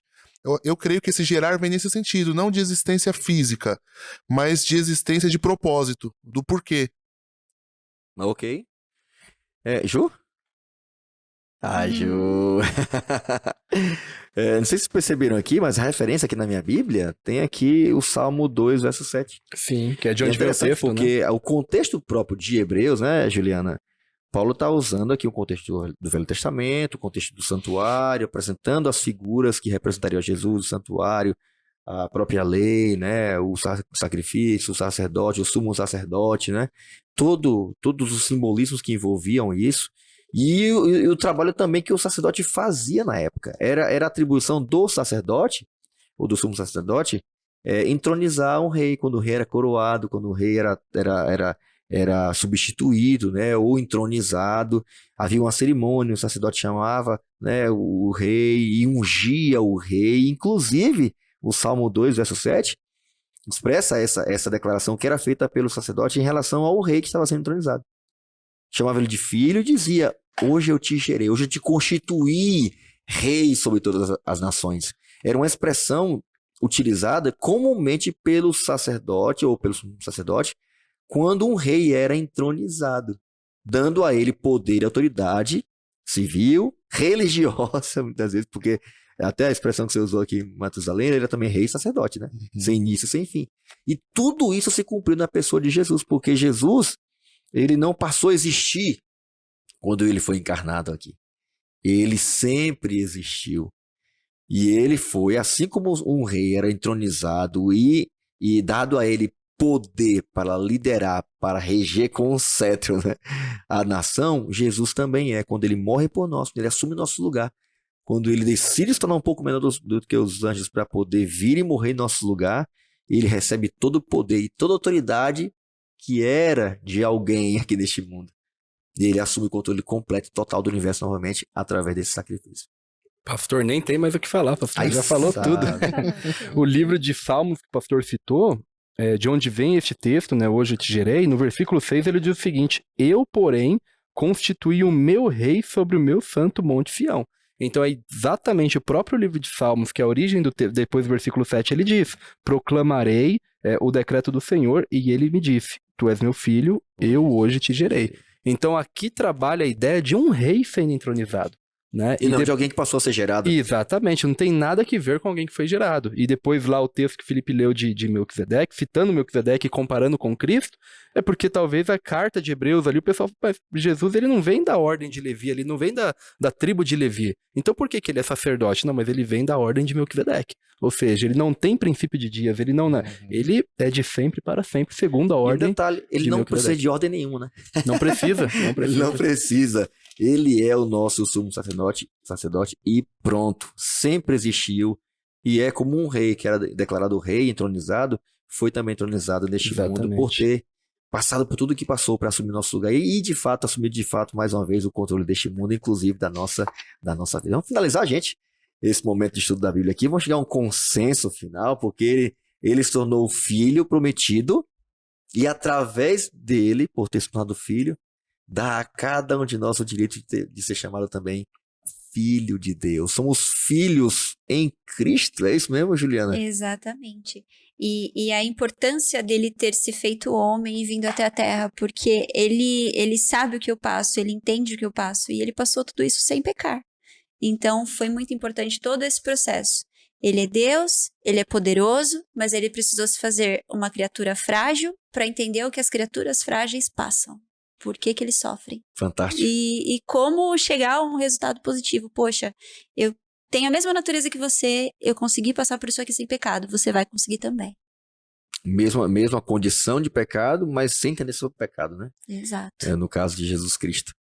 Eu creio que esse gerar vem nesse sentido, não de existência física, mas de existência de propósito, do porquê. ok. Ju? Ju. Não sei se vocês perceberam aqui, mas a referência aqui na minha Bíblia tem aqui o Salmo 2, verso 7. Sim, que é de É onde veio o interessante texto, né? porque o contexto próprio de Hebreus, né, Juliana? Paulo está usando aqui o contexto do Velho Testamento, o contexto do santuário, apresentando as figuras que representariam Jesus, o santuário, a própria lei, né, o sacrifício, o sacerdote, o sumo sacerdote, né? Todos os simbolismos que envolviam isso. E o trabalho também que o sacerdote fazia na época. Era a atribuição do sacerdote, ou do sumo sacerdote, entronizar um rei, quando o rei era coroado, quando o rei era substituído, né, ou entronizado. Havia uma cerimônia, o sacerdote chamava, né, o rei e ungia o rei. Inclusive, o Salmo 2, verso 7, expressa essa declaração que era feita pelo sacerdote em relação ao rei que estava sendo entronizado. Chamava ele de filho e dizia: hoje eu te gerei, hoje eu te constituí rei sobre todas as nações. Era uma expressão utilizada comumente pelo sacerdote ou pelo sumo sacerdote quando um rei era entronizado, dando a ele poder e autoridade civil, religiosa, muitas vezes, porque até a expressão que você usou aqui, Matusalém, ele era também rei e sacerdote, né? Sem início, sem fim. E tudo isso se cumpriu na pessoa de Jesus, porque Jesus, ele não passou a existir quando ele foi encarnado aqui. Ele sempre existiu. E ele foi, assim como um rei era entronizado e dado a ele poder para liderar, para reger com o cetro, né, a nação, Jesus também é. Quando ele morre por nós, quando ele assume nosso lugar, quando ele decide se tornar um pouco menor do que os anjos para poder vir e morrer em nosso lugar, ele recebe todo o poder e toda a autoridade que era de alguém aqui neste mundo. E ele assume o controle completo e total do universo novamente através desse sacrifício. Pastor, nem tem mais o que falar, pastor. Aí Já falou sabe. tudo. O livro de Salmos que o pastor citou, de onde vem este texto, né? Hoje eu te gerei, no versículo 6 ele diz o seguinte: eu, porém, constituí o meu rei sobre o meu santo monte Sião. Então é exatamente o próprio livro de Salmos, que é a origem do texto, depois do versículo 7, ele diz: proclamarei o decreto do Senhor, e ele me disse: tu és meu filho, eu hoje te gerei. Então aqui trabalha a ideia de um rei sendo entronizado, né? E não de alguém que passou a ser gerado. Exatamente, não tem nada a ver com alguém que foi gerado. E depois lá o texto que o Felipe leu de Melquisedeque, citando Melquisedeque e comparando com Cristo, é porque talvez a carta de Hebreus ali, o pessoal fala: Jesus ele não vem da ordem de Levi, ele não vem da tribo de Levi. Então por que ele é sacerdote? Não, mas ele vem da ordem de Melquisedeque. Ou seja, ele não tem princípio de dias, ele não, ele é de sempre para sempre, segundo a ordem. E detalhe, ele de não Melquisedeque. precisa de ordem nenhuma, né? Não precisa, Ele não precisa. Ele é o nosso sumo sacerdote e pronto. Sempre existiu. E é como um rei que era declarado rei, entronizado, foi também entronizado neste mundo por ter passado por tudo que passou para assumir nosso lugar. E de fato, assumir de fato mais uma vez o controle deste mundo, inclusive da nossa vida. Vamos finalizar, gente, esse momento de estudo da Bíblia aqui. Vamos chegar a um consenso final, porque ele se tornou o filho prometido e através dele, por ter se tornado filho, dá a cada um de nós o direito de ser chamado também filho de Deus. Somos filhos em Cristo, é isso mesmo, Juliana? Exatamente. E a importância dele ter se feito homem e vindo até a Terra, porque ele sabe o que eu passo, ele entende o que eu passo, e ele passou tudo isso sem pecar. Então, foi muito importante todo esse processo. Ele é Deus, ele é poderoso, mas ele precisou se fazer uma criatura frágil para entender o que as criaturas frágeis passam. Por que eles sofrem. Fantástico. E como chegar a um resultado positivo. Poxa, eu tenho a mesma natureza que você, eu consegui passar por isso aqui sem pecado, você vai conseguir também. Mesma condição de pecado, mas sem entender sobre o pecado, né? Exato. No caso de Jesus Cristo.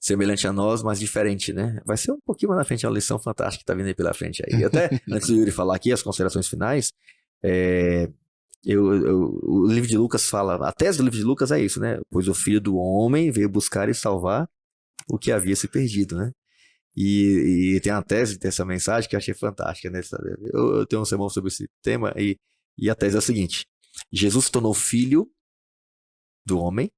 Semelhante a nós, mas diferente, né? Vai ser um pouquinho mais na frente, é uma lição fantástica que está vindo aí pela frente. Aí. Até antes do Yuri falar aqui, as considerações finais, o livro de Lucas fala, a tese do livro de Lucas é isso, né? Pois o Filho do Homem veio buscar e salvar o que havia se perdido, né? E tem uma tese dessa mensagem que eu achei fantástica, né? Eu tenho um sermão sobre esse tema e a tese é a seguinte: Jesus se tornou filho do homem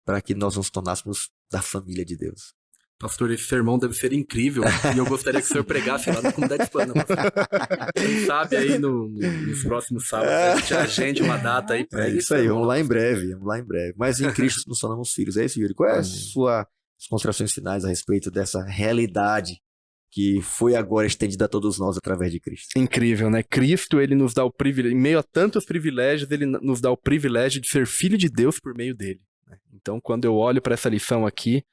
para que nós nos tornássemos da família de Deus. Pastor, esse sermão deve ser incrível e eu gostaria que o senhor pregasse lá na comunidade hispana. Quem sabe aí nos próximos sábados a gente agende uma data aí. É isso aí, vamos lá em breve. Mas em Cristo nos tornamos filhos. É isso, Yuri. Qual é as suas considerações finais a respeito dessa realidade que foi agora estendida a todos nós através de Cristo? Incrível, né? Cristo, ele nos dá o privilégio, em meio a tantos privilégios, ele nos dá o privilégio de ser filho de Deus por meio dele. Então, quando eu olho para essa lição aqui,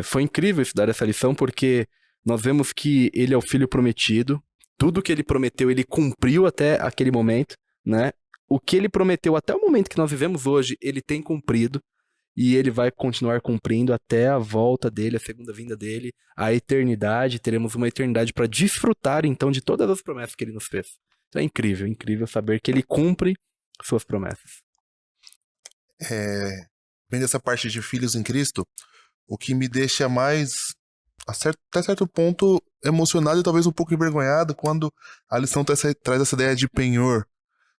foi incrível estudar essa lição, porque nós vemos que ele é o filho prometido, tudo que ele prometeu, ele cumpriu até aquele momento, né? O que ele prometeu até o momento que nós vivemos hoje, ele tem cumprido, e ele vai continuar cumprindo até a volta dele, a segunda vinda dele, a eternidade. Teremos uma eternidade para desfrutar, então, de todas as promessas que ele nos fez. Então é incrível, incrível saber que ele cumpre suas promessas. Vendo essa parte de filhos em Cristo, o que me deixa mais, até certo ponto, emocionado e talvez um pouco envergonhado quando a lição traz essa ideia de penhor.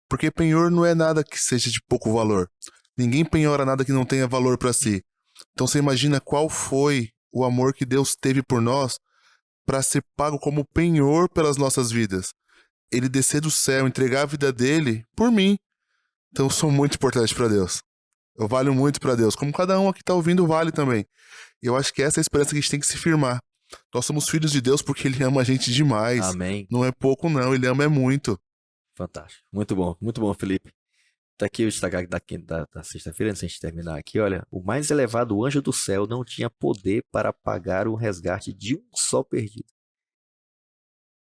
Porque penhor não é nada que seja de pouco valor. Ninguém penhora nada que não tenha valor para si. Então você imagina qual foi o amor que Deus teve por nós para ser pago como penhor pelas nossas vidas. Ele descer do céu, entregar a vida dele por mim. Então eu sou muito importante para Deus. Eu valho muito para Deus, como cada um aqui tá ouvindo vale também. E eu acho que essa é a esperança que a gente tem que se firmar. Nós somos filhos de Deus porque Ele ama a gente demais. Amém. Não é pouco não, Ele ama é muito. Fantástico. Muito bom, Felipe. Tá aqui o destaque da sexta-feira, antes de a gente terminar aqui, olha. O mais elevado anjo do céu não tinha poder para pagar o resgate de um só perdido.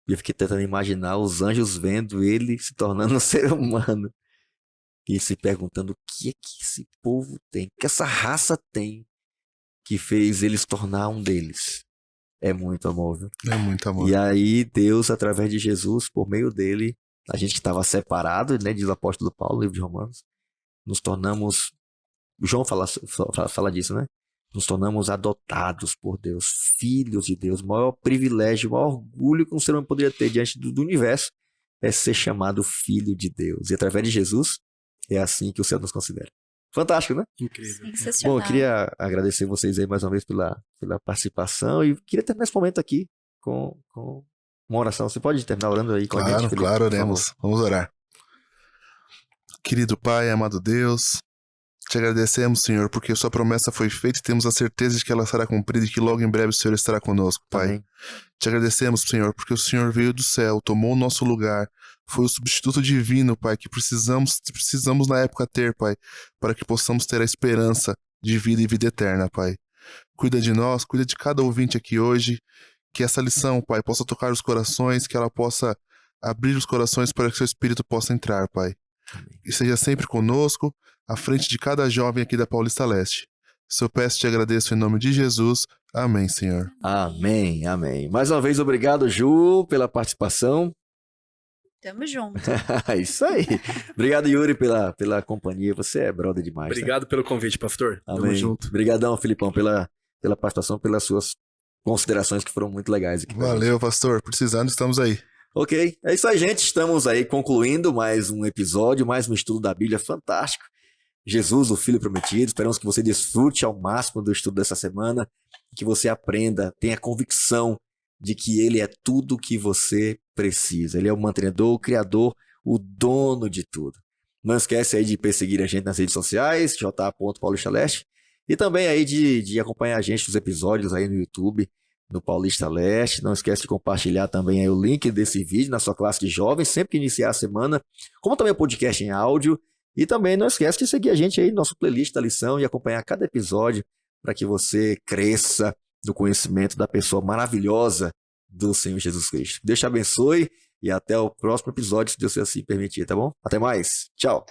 E eu fiquei tentando imaginar os anjos vendo ele se tornando um ser humano. E se perguntando o que é que esse povo tem, o que essa raça tem que fez ele se tornar um deles. É muito amor, viu? É muito amor. E aí Deus, através de Jesus, por meio dele, a gente que estava separado, né, diz o apóstolo Paulo, no livro de Romanos, nos tornamos, João fala disso, né? Nos tornamos adotados por Deus, filhos de Deus. O maior privilégio, o maior orgulho que um ser humano poderia ter diante do universo é ser chamado filho de Deus. E através de Jesus, é assim que o céu nos considera. Fantástico, né? Incrível. Sensacional. Bom, eu queria agradecer vocês aí mais uma vez pela participação e queria terminar esse momento aqui com uma oração. Você pode terminar orando aí com a gente, Felipe? Claro, por favor? oremos. Vamos orar. Querido Pai, amado Deus, te agradecemos, Senhor, porque sua promessa foi feita e temos a certeza de que ela será cumprida e que logo em breve o Senhor estará conosco, Pai. Amém. Te agradecemos, Senhor, porque o Senhor veio do céu, tomou o nosso lugar, foi o substituto divino, Pai, que precisamos na época ter, Pai, para que possamos ter a esperança de vida e vida eterna, Pai. Cuida de nós, cuida de cada ouvinte aqui hoje, que essa lição, Pai, possa tocar os corações, que ela possa abrir os corações para que seu Espírito possa entrar, Pai. E seja sempre conosco, à frente de cada jovem aqui da Paulista Leste. Se eu peço e te agradeço em nome de Jesus. Amém, Senhor. Amém, amém. Mais uma vez, obrigado, Ju, pela participação. Tamo junto. Isso aí. Obrigado, Yuri, pela companhia. Você é brother demais. Obrigado pelo convite, pastor. Tá? Tamo Amém. junto. Obrigadão, Filipão, pela participação, pelas suas considerações que foram muito legais aqui. Valeu, pastor. Precisando, estamos aí. Ok, é isso aí, gente. Estamos aí concluindo mais um episódio, mais um estudo da Bíblia fantástico. Jesus, o Filho Prometido. Esperamos que você desfrute ao máximo do estudo dessa semana, que você aprenda, tenha convicção de que Ele é tudo que você precisa. Ele é o mantenedor, o criador, o dono de tudo. Não esquece aí de perseguir a gente nas redes sociais, j.paulistaleste, e também aí de acompanhar a gente nos episódios aí no YouTube, no Paulista Leste. Não esquece de compartilhar também aí o link desse vídeo na sua classe de jovens, sempre que iniciar a semana, como também o podcast em áudio. E também não esquece de seguir a gente aí no nosso playlist da lição e acompanhar cada episódio para que você cresça no conhecimento da pessoa maravilhosa do Senhor Jesus Cristo. Deus te abençoe e até o próximo episódio, se Deus assim permitir, tá bom? Até mais. Tchau.